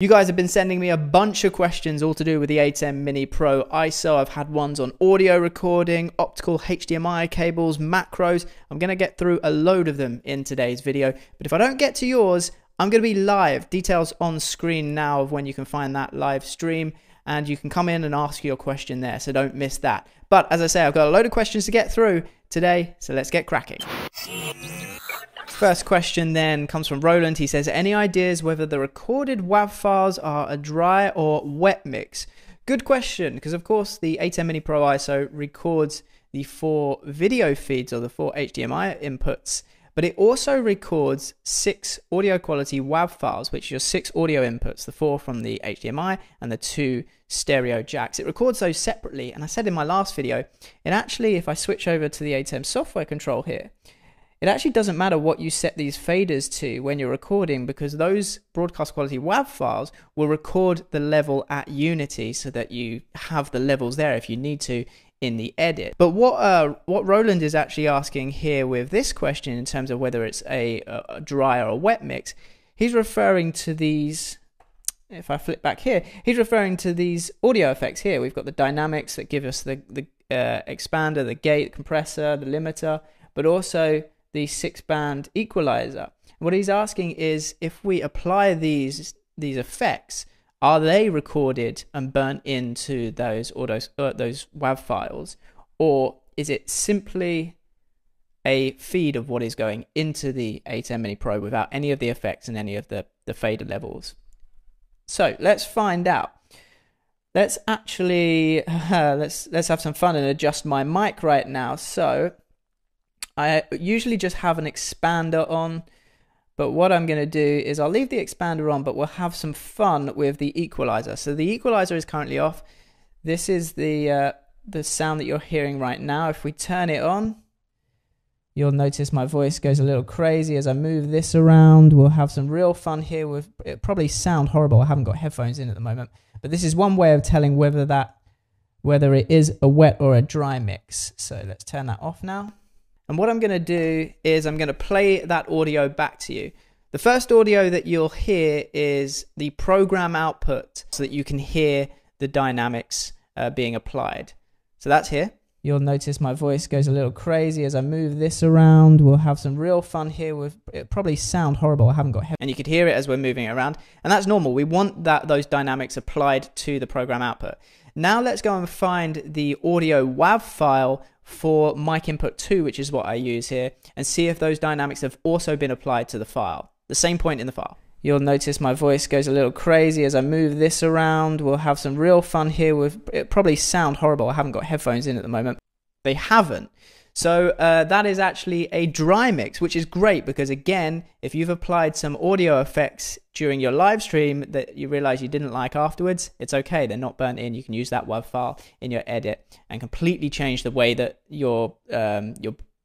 You guys have been sending me a bunch of questions all to do with the ATEM Mini Pro ISO. I've had ones on audio recording, optical HDMI cables, macros. I'm going to get through a load of them in today's video. But if I don't get to yours, I'm going to be live. Details on screen now of when you can find that live stream. And you can come in and ask your question there, so don't miss that. But as I say, I've got a load of questions to get through today, so let's get cracking. First question then comes from Roland. He says, any ideas whether the recorded WAV files are a dry or wet mix? Good question, because of course the ATEM Mini Pro ISO records the 4 video feeds or the 4 HDMI inputs, but it also records 6 audio quality WAV files, which are 6 audio inputs, the 4 from the HDMI and the 2 stereo jacks. It records those separately, and I said in my last video, it actually, if I switch over to the ATEM software control here, it actually doesn't matter what you set these faders to when you're recording, because those broadcast quality WAV files will record the level at Unity so that you have the levels there if you need to in the edit. But what Roland is actually asking here with this question in terms of whether it's a dry or a wet mix, he's referring to these, if I flip back here, he's referring to these audio effects here. We've got the dynamics that give us the expander, the gate, compressor, the limiter, but also the 6-band equalizer. What he's asking is, if we apply these effects, are they recorded and burnt into those WAV files, or is it simply a feed of what is going into the ATEM Mini Pro without any of the effects and any of the fader levels? So let's find out. Let's actually let's have some fun and adjust my mic right now. So I usually just have an expander on, but what I'm going to do is I'll leave the expander on, but we'll have some fun with the equalizer. So the equalizer is currently off. This is the sound that you're hearing right now. If we turn it on, you'll notice my voice goes a little crazy as I move this around. We'll have some real fun here. It'll probably sound horrible. I haven't got headphones in at the moment, but this is one way of telling whether it is a wet or a dry mix. So let's turn that off now. And what I'm going to do is I'm going to play that audio back to you. The first audio that you'll hear is the program output so that you can hear the dynamics being applied. So that's here. You'll notice my voice goes a little crazy as I move this around. We'll have some real fun here. It'll probably sound horrible. I haven't got headphones. And you could hear it as we're moving it around. And that's normal. We want those dynamics applied to the program output. Now let's go and find the audio WAV file for mic input 2, which is what I use here, and see if those dynamics have also been applied to the file, the same point in the file. You'll notice my voice goes a little crazy as I move this around. We'll have some real fun here. It'll probably sound horrible. I haven't got headphones in at the moment. They haven't. So that is actually a dry mix, which is great because, again, if you've applied some audio effects during your live stream that you realize you didn't like afterwards, it's okay. They're not burnt in. You can use that WAV file in your edit and completely change the way that your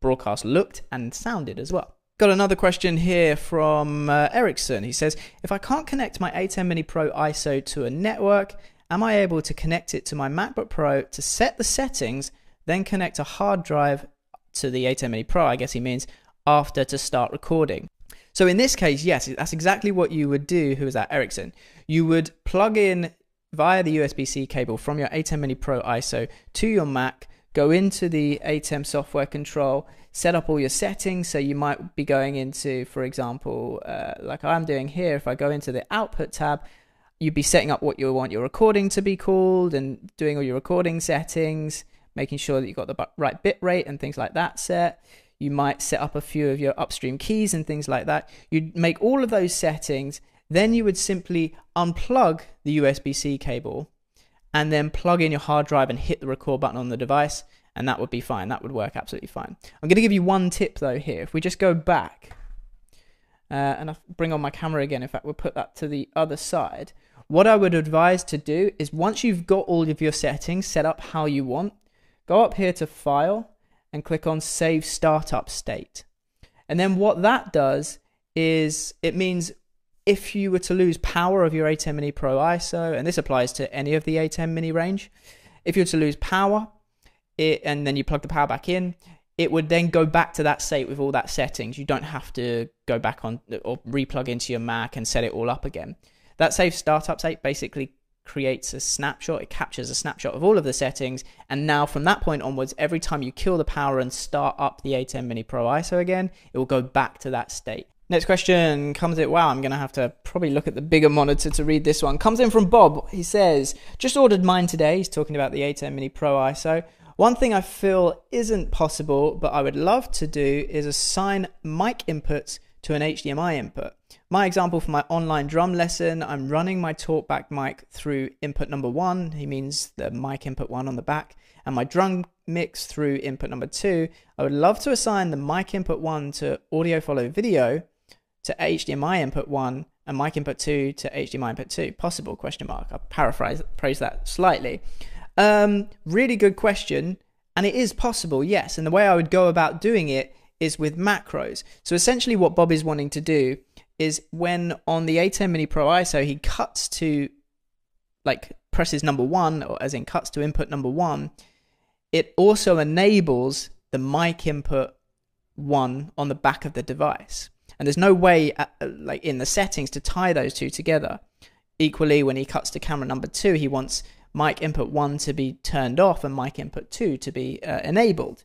broadcast looked and sounded as well. Got another question here from Ericsson. He says, if I can't connect my ATEM Mini Pro ISO to a network, am I able to connect it to my MacBook Pro to set the settings, then connect a hard drive to the ATEM Mini Pro, I guess he means, after to start recording? So in this case, yes, that's exactly what you would do. Who is that? Ericsson. You would plug in via the USB-C cable from your ATEM Mini Pro ISO to your Mac, go into the ATEM software control, set up all your settings. So you might be going into, for example, like I'm doing here, if I go into the output tab, you'd be setting up what you want your recording to be called and doing all your recording settings, making sure that you've got the right bit rate and things like that set. You might set up a few of your upstream keys and things like that. You'd make all of those settings. Then you would simply unplug the USB-C cable and then plug in your hard drive and hit the record button on the device, and that would be fine. That would work absolutely fine. I'm going to give you one tip though here. If we just go back and I bring on my camera again, in fact, we'll put that to the other side. What I would advise to do is, once you've got all of your settings set up how you want, go up here to File and click on Save Startup State. And then what that does is, it means if you were to lose power of your ATEM Mini Pro ISO, and this applies to any of the ATEM Mini range, if you were to lose power, and then you plug the power back in, it would then go back to that state with all that settings. You don't have to go back on or replug into your Mac and set it all up again. That save startup state basically creates a snapshot. It captures a snapshot of all of the settings, and now from that point onwards, every time you kill the power and start up the ATEM Mini Pro ISO again, it will go back to that state. Next question comes in, wow, I'm going to have to probably look at the bigger monitor to read this one. Comes in from Bob. He says, just ordered mine today. He's talking about the ATEM Mini Pro ISO. One thing I feel isn't possible, but I would love to do, is assign mic inputs to an HDMI input. My example for my online drum lesson, I'm running my talkback mic through input number 1. He means the mic input 1 on the back, and my drum mix through input number 2. I would love to assign the mic input 1 to audio follow video, to HDMI input 1, and mic input 2 to HDMI input 2. Possible, question mark. I'll paraphrase that slightly. Really good question, and it is possible, yes. And the way I would go about doing it is with macros. So essentially what Bob is wanting to do is, when on the ATEM Mini Pro ISO, he cuts to, like, presses number 1, or as in cuts to input number 1, it also enables the mic input 1 on the back of the device. And there's no way, like in the settings, to tie those two together. Equally, when he cuts to camera number 2, he wants mic input 1 to be turned off and mic input 2 to be enabled.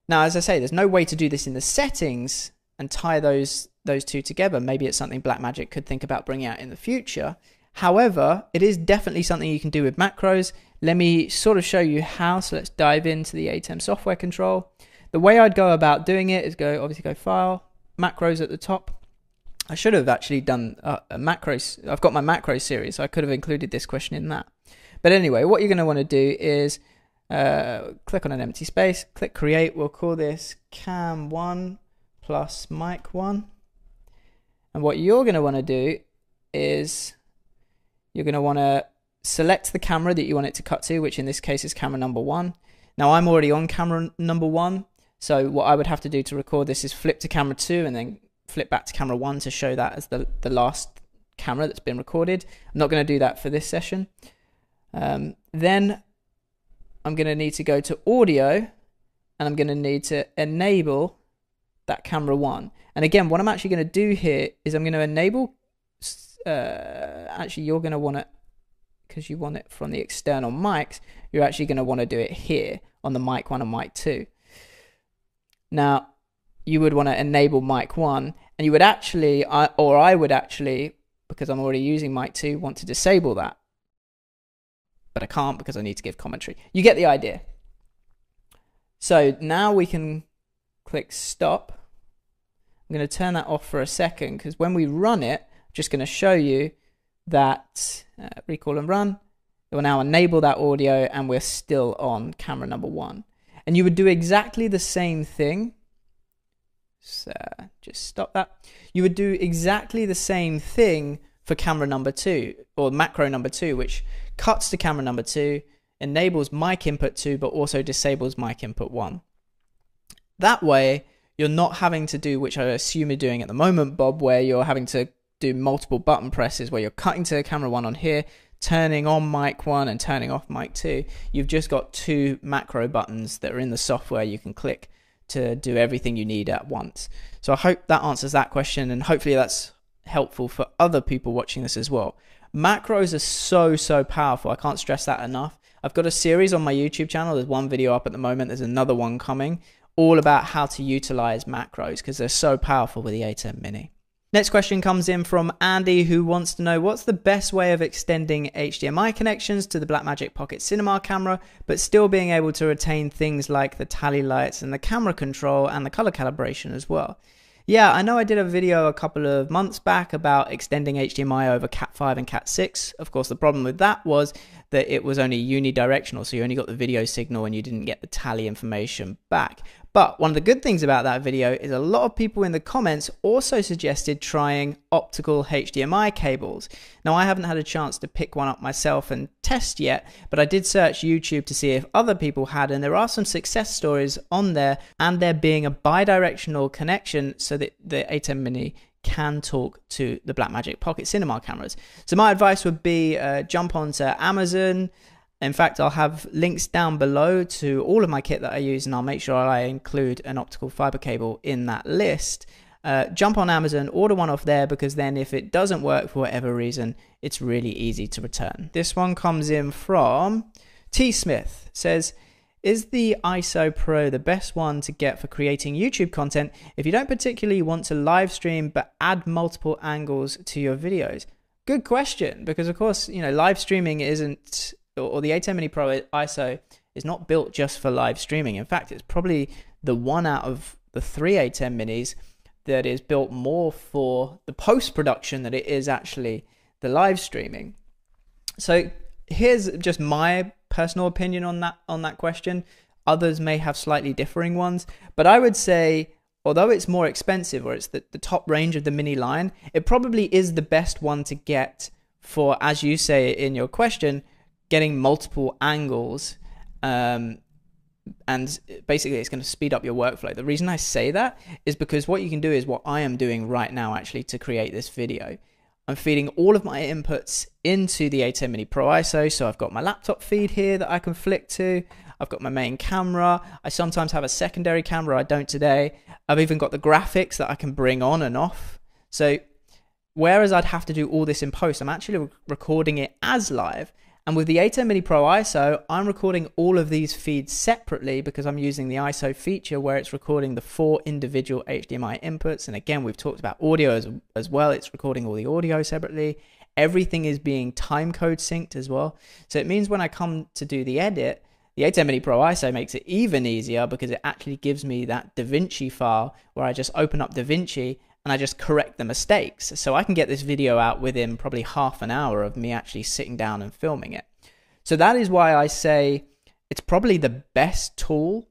Now, as I say, there's no way to do this in the settings and tie those two together. Maybe it's something Blackmagic could think about bringing out in the future. However, it is definitely something you can do with macros. Let me sort of show you how. So let's dive into the ATEM software control. The way I'd go about doing it is obviously go File, Macros at the top. I should have actually done a macros. I've got my macros series, so I could have included this question in that. But anyway, what you're going to want to do is click on an empty space, click create. We'll call this cam1 plus mic1. And what you're going to want to do is you're going to want to select the camera that you want it to cut to, which in this case is camera number 1. Now I'm already on camera number 1. So what I would have to do to record this is flip to camera 2 and then flip back to camera 1 to show that as the last camera that's been recorded. I'm not going to do that for this session. Then I'm going to need to go to audio, and I'm going to need to enable that camera 1. And again, what I'm actually going to do here is I'm going to enable, actually you're going to want to, because you want it from the external mics, you're actually going to want to do it here on the mic 1 and mic 2. Now, you would want to enable mic 1, and you would actually, I would actually, because I'm already using mic 2, want to disable that. But I can't because I need to give commentary. You get the idea. So now we can click stop. I'm going to turn that off for a second, because when we run it, I'm just going to show you that, recall and run, it will now enable that audio, and we're still on camera number 1. And you would do exactly the same thing. So just stop that. You would do exactly the same thing for camera number 2, or macro number 2, which cuts to camera number 2, enables mic input 2, but also disables mic input 1. That way, you're not having to do, which I assume you're doing at the moment, Bob, where you're having to do multiple button presses, where you're cutting to camera 1 on here, turning on mic 1 and turning off mic 2. You've just got 2 macro buttons that are in the software you can click to do everything you need at once. So I hope that answers that question, and hopefully that's helpful for other people watching this as well. Macros are so powerful. I can't stress that enough. I've got a series on my YouTube channel. There's one video up at the moment. There's another one coming, all about how to utilize macros, because they're so powerful with the ATEM Mini. Next question comes in from Andy, who wants to know, what's the best way of extending HDMI connections to the Blackmagic Pocket Cinema camera, but still being able to retain things like the tally lights and the camera control and the color calibration as well? Yeah, I know I did a video a couple of months back about extending HDMI over Cat5 and Cat6. Of course, the problem with that was that it was only unidirectional, so you only got the video signal and you didn't get the tally information back. But one of the good things about that video is a lot of people in the comments also suggested trying optical HDMI cables. Now, I haven't had a chance to pick one up myself and test yet, but I did search YouTube to see if other people had, and there are some success stories on there, and there being a bi-directional connection so that the ATEM Mini can talk to the Blackmagic Pocket Cinema cameras. So my advice would be jump onto Amazon. In fact, I'll have links down below to all of my kit that I use, and I'll make sure I include an optical fiber cable in that list. jump on Amazon, order one off there, because then if it doesn't work for whatever reason, it's really easy to return. This one comes in from T Smith. Says, is the ISO Pro the best one to get for creating YouTube content if you don't particularly want to live stream but add multiple angles to your videos? Good question, because of course, you know, live streaming isn't, or the ATEM Mini Pro ISO is not built just for live streaming. In fact, it's probably the one out of the 3 ATEM Minis that is built more for the post-production than it is actually the live streaming. So here's just my personal opinion on that question. Others may have slightly differing ones, but I would say, although it's more expensive, or it's the top range of the Mini line, it probably is the best one to get for, as you say in your question, getting multiple angles, and basically it's going to speed up your workflow. The reason I say that is because what you can do is what I am doing right now actually to create this video. I'm feeding all of my inputs into the ATEM Mini Pro ISO. So I've got my laptop feed here that I can flick to. I've got my main camera. I sometimes have a secondary camera. I don't today. I've even got the graphics that I can bring on and off. So whereas I'd have to do all this in post, I'm actually recording it as live. And with the ATEM Mini Pro ISO, I'm recording all of these feeds separately because I'm using the ISO feature where it's recording the 4 individual HDMI inputs. And again, we've talked about audio as well. It's recording all the audio separately. Everything is being timecode synced as well. So it means when I come to do the edit, the ATEM Mini Pro ISO makes it even easier because it actually gives me that DaVinci file where I just open up DaVinci and I just correct the mistakes. So I can get this video out within probably half an hour of me actually sitting down and filming it. So that is why I say it's probably the best tool,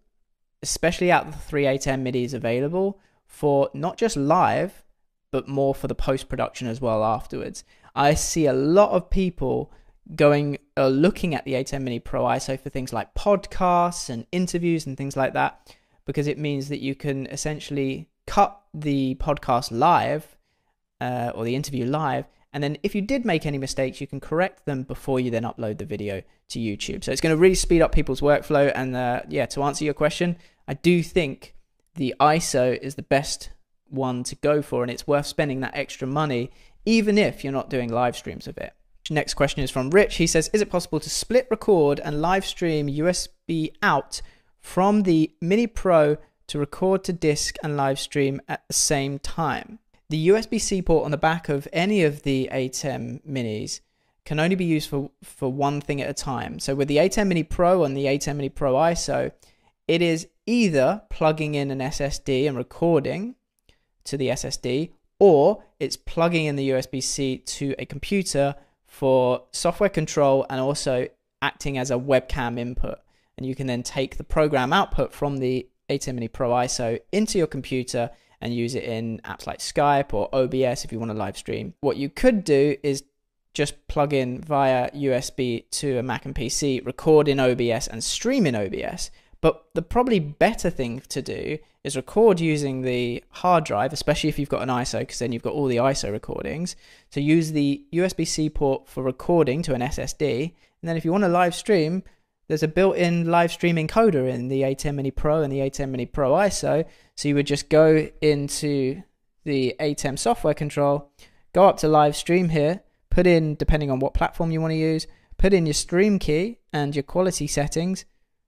especially out of the 3 ATEM Minis available, for not just live, but more for the post-production as well afterwards. I see a lot of people looking at the ATEM Mini Pro ISO for things like podcasts and interviews and things like that, because it means that you can essentially cut the podcast live or the interview live, and then if you did make any mistakes, you can correct them before you then upload the video to YouTube. So it's going to really speed up people's workflow. And yeah, to answer your question, I do think the ISO is the best one to go for, and it's worth spending that extra money even if you're not doing live streams of it. Next question is from Rich. He says, is it possible to split record and live stream USB out from the Mini Pro to record to disk and live stream at the same time? The USB-C port on the back of any of the ATEM Minis can only be used for one thing at a time. So with the ATEM Mini Pro and the ATEM Mini Pro ISO, it is either plugging in an SSD and recording to the SSD, or it's plugging in the USB-C to a computer for software control and also acting as a webcam input. And you can then take the program output from the ATEM Mini Pro ISO into your computer and use it in apps like Skype or OBS if you want to live stream. What you could do is just plug in via USB to a Mac and PC, record in OBS and stream in OBS. But the probably better thing to do is record using the hard drive, especially if you've got an ISO, because then you've got all the ISO recordings. So use the USB-C port for recording to an SSD. And then if you want to live stream, there's a built-in live stream encoder in the ATEM Mini Pro and the ATEM Mini Pro ISO. So you would just go into the ATEM software control, go up to live stream here, put in, depending on what platform you want to use, put in your stream key and your quality settings,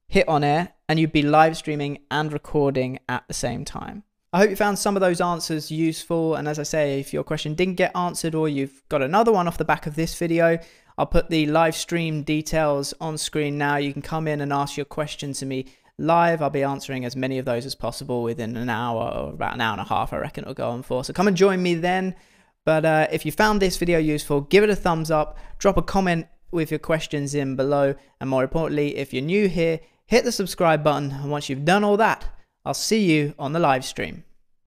hit on air, and you'd be live streaming and recording at the same time. I hope you found some of those answers useful. And as I say, if your question didn't get answered or you've got another one off the back of this video, I'll put the live stream details on screen now. You can come in and ask your question to me live. I'll be answering as many of those as possible within an hour or about an hour and a half, I reckon it'll go on for. So come and join me then. But if you found this video useful, give it a thumbs up, drop a comment with your questions in below. And more importantly, if you're new here, hit the subscribe button. And once you've done all that, I'll see you on the live stream.